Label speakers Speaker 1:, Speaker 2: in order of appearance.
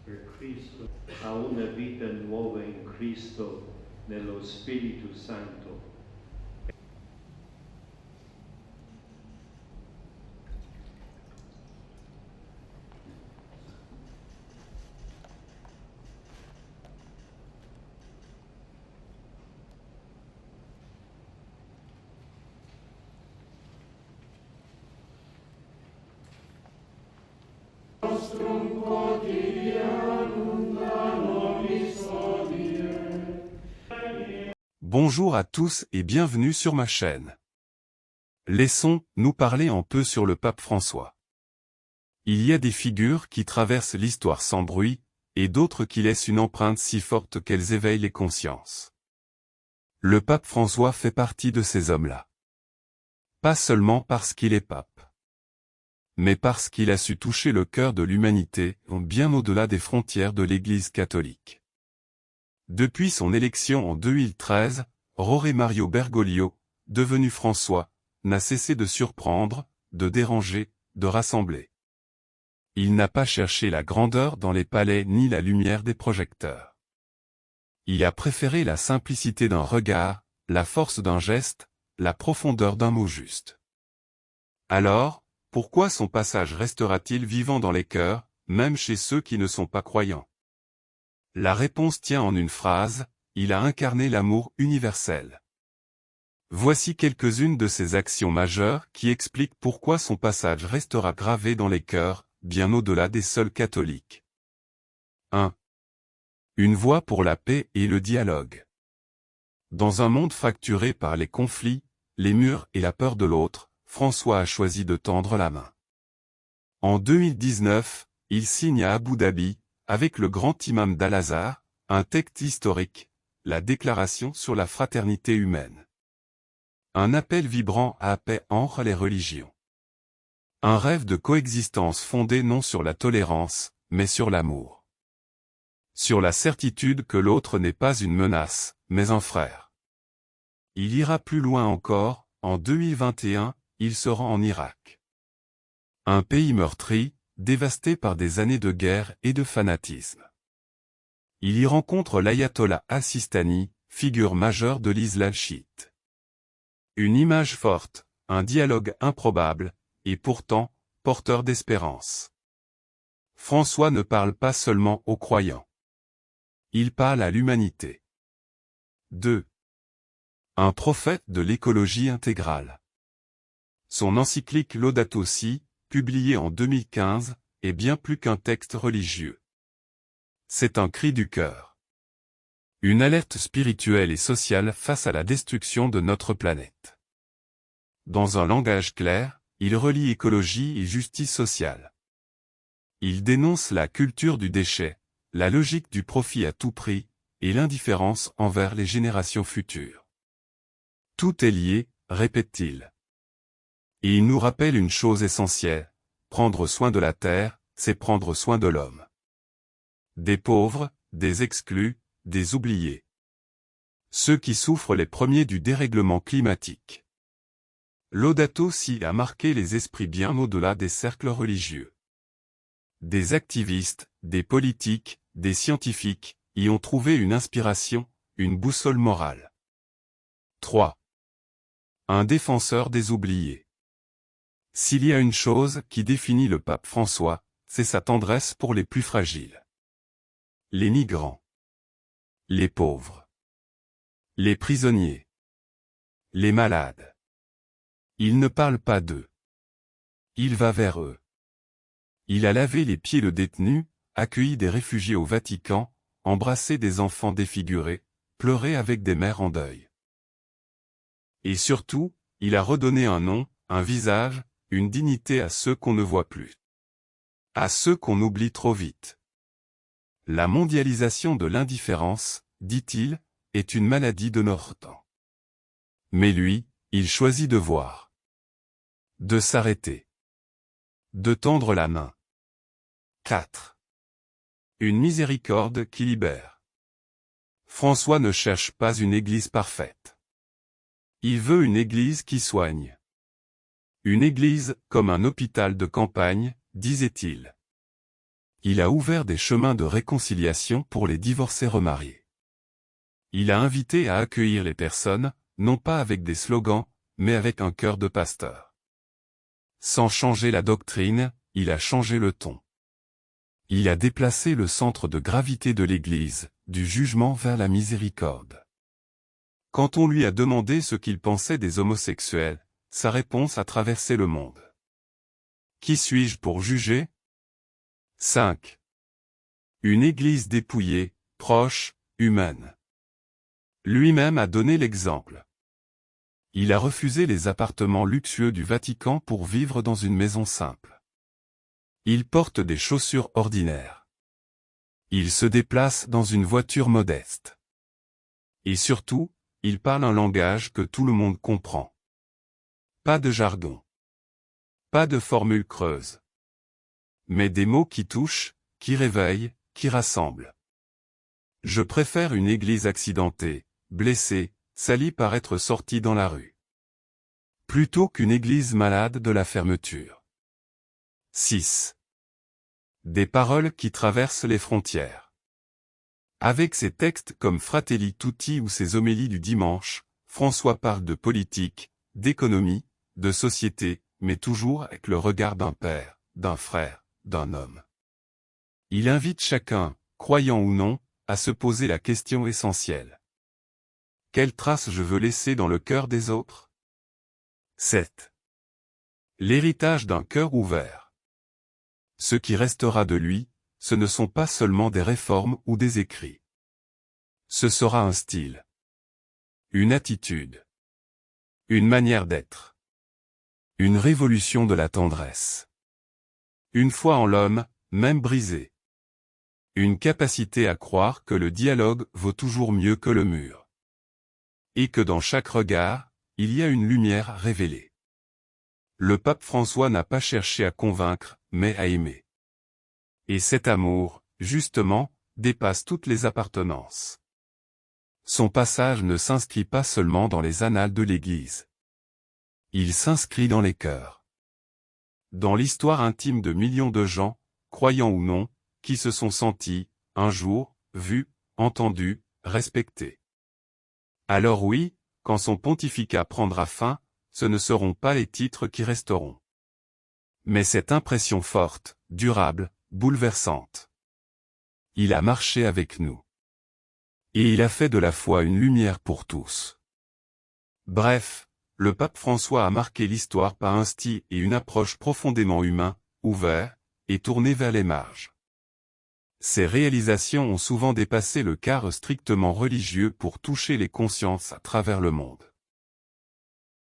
Speaker 1: per Cristo, a una vita nuova in Cristo, nello Spirito Santo.
Speaker 2: Bonjour à tous et bienvenue sur ma chaîne. Laissons-nous parler un peu sur le pape François. Il y a des figures qui traversent l'histoire sans bruit, et d'autres qui laissent une empreinte si forte qu'elles éveillent les consciences. Le pape François fait partie de ces hommes-là. Pas seulement parce qu'il est pape, mais parce qu'il a su toucher le cœur de l'humanité, bien au-delà des frontières de l'Église catholique. Depuis son élection en 2013, Jorge Mario Bergoglio, devenu François, n'a cessé de surprendre, de déranger, de rassembler. Il n'a pas cherché la grandeur dans les palais ni la lumière des projecteurs. Il a préféré la simplicité d'un regard, la force d'un geste, la profondeur d'un mot juste. Alors, pourquoi son passage restera-t-il vivant dans les cœurs, même chez ceux qui ne sont pas croyants? La réponse tient en une phrase: il a incarné l'amour universel. Voici quelques-unes de ses actions majeures qui expliquent pourquoi son passage restera gravé dans les cœurs, bien au-delà des seuls catholiques. 1. Une voix pour la paix et le dialogue. Dans un monde fracturé par les conflits, les murs et la peur de l'autre, François a choisi de tendre la main. En 2019, il signe à Abu Dhabi, avec le grand imam d'Al-Azhar, un texte historique, la Déclaration sur la fraternité humaine. Un appel vibrant à la paix entre les religions. Un rêve de coexistence fondé non sur la tolérance, mais sur l'amour. Sur la certitude que l'autre n'est pas une menace, mais un frère. Il ira plus loin encore, en 2021, il se rend en Irak. Un pays meurtri, dévasté par des années de guerre et de fanatisme. Il y rencontre l'ayatollah al-Sistani, figure majeure de l'islam chiite. Une image forte, un dialogue improbable, et pourtant, porteur d'espérance. François ne parle pas seulement aux croyants. Il parle à l'humanité. 2. Un prophète de l'écologie intégrale. Son encyclique Laudato Si, publié en 2015, est bien plus qu'un texte religieux. C'est un cri du cœur. Une alerte spirituelle et sociale face à la destruction de notre planète. Dans un langage clair, il relie écologie et justice sociale. Il dénonce la culture du déchet, la logique du profit à tout prix, et l'indifférence envers les générations futures. Tout est lié, répète-t-il. Et il nous rappelle une chose essentielle: prendre soin de la terre, c'est prendre soin de l'homme. Des pauvres, des exclus, des oubliés. Ceux qui souffrent les premiers du dérèglement climatique. Laudato Si a marqué les esprits bien au-delà des cercles religieux. Des activistes, des politiques, des scientifiques, y ont trouvé une inspiration, une boussole morale. 3. Un défenseur des oubliés. S'il y a une chose qui définit le pape François, c'est sa tendresse pour les plus fragiles. Les migrants. Les pauvres. Les prisonniers. Les malades. Il ne parle pas d'eux. Il va vers eux. Il a lavé les pieds de détenus, accueilli des réfugiés au Vatican, embrassé des enfants défigurés, pleuré avec des mères en deuil. Et surtout, il a redonné un nom, un visage, une dignité à ceux qu'on ne voit plus. À ceux qu'on oublie trop vite. La mondialisation de l'indifférence, dit-il, est une maladie de notre temps. Mais lui, il choisit de voir. De s'arrêter. De tendre la main. 4. Une miséricorde qui libère. François ne cherche pas une église parfaite. Il veut une église qui soigne. Une église comme un hôpital de campagne, disait-il. Il a ouvert des chemins de réconciliation pour les divorcés remariés. Il a invité à accueillir les personnes, non pas avec des slogans, mais avec un cœur de pasteur. Sans changer la doctrine, il a changé le ton. Il a déplacé le centre de gravité de l'Église, du jugement vers la miséricorde. Quand on lui a demandé ce qu'il pensait des homosexuels, sa réponse a traversé le monde. Qui suis-je pour juger? 5. Une Église dépouillée, proche, humaine. Lui-même a donné l'exemple. Il a refusé les appartements luxueux du Vatican pour vivre dans une maison simple. Il porte des chaussures ordinaires. Il se déplace dans une voiture modeste. Et surtout, il parle un langage que tout le monde comprend. Pas de jargon. Pas de formules creuses. Mais des mots qui touchent, qui réveillent, qui rassemblent. Je préfère une église accidentée, blessée, salie par être sortie dans la rue, plutôt qu'une église malade de la fermeture. 6. Des paroles qui traversent les frontières. Avec ses textes comme Fratelli Tutti ou ses homélies du dimanche, François parle de politique, d'économie, de société, mais toujours avec le regard d'un père, d'un frère, d'un homme. Il invite chacun, croyant ou non, à se poser la question essentielle. Quelle trace je veux laisser dans le cœur des autres? 7. L'héritage d'un cœur ouvert. Ce qui restera de lui, ce ne sont pas seulement des réformes ou des écrits. Ce sera un style. Une attitude. Une manière d'être. Une révolution de la tendresse. Une foi en l'homme, même brisé. Une capacité à croire que le dialogue vaut toujours mieux que le mur. Et que dans chaque regard, il y a une lumière révélée. Le pape François n'a pas cherché à convaincre, mais à aimer. Et cet amour, justement, dépasse toutes les appartenances. Son passage ne s'inscrit pas seulement dans les annales de l'Église. Il s'inscrit dans les cœurs. Dans l'histoire intime de millions de gens, croyants ou non, qui se sont sentis, un jour, vus, entendus, respectés. Alors oui, quand son pontificat prendra fin, ce ne seront pas les titres qui resteront. Mais cette impression forte, durable, bouleversante. Il a marché avec nous. Et il a fait de la foi une lumière pour tous. Bref, le pape François a marqué l'histoire par un style et une approche profondément humain, ouvert, et tourné vers les marges. Ses réalisations ont souvent dépassé le cadre strictement religieux pour toucher les consciences à travers le monde.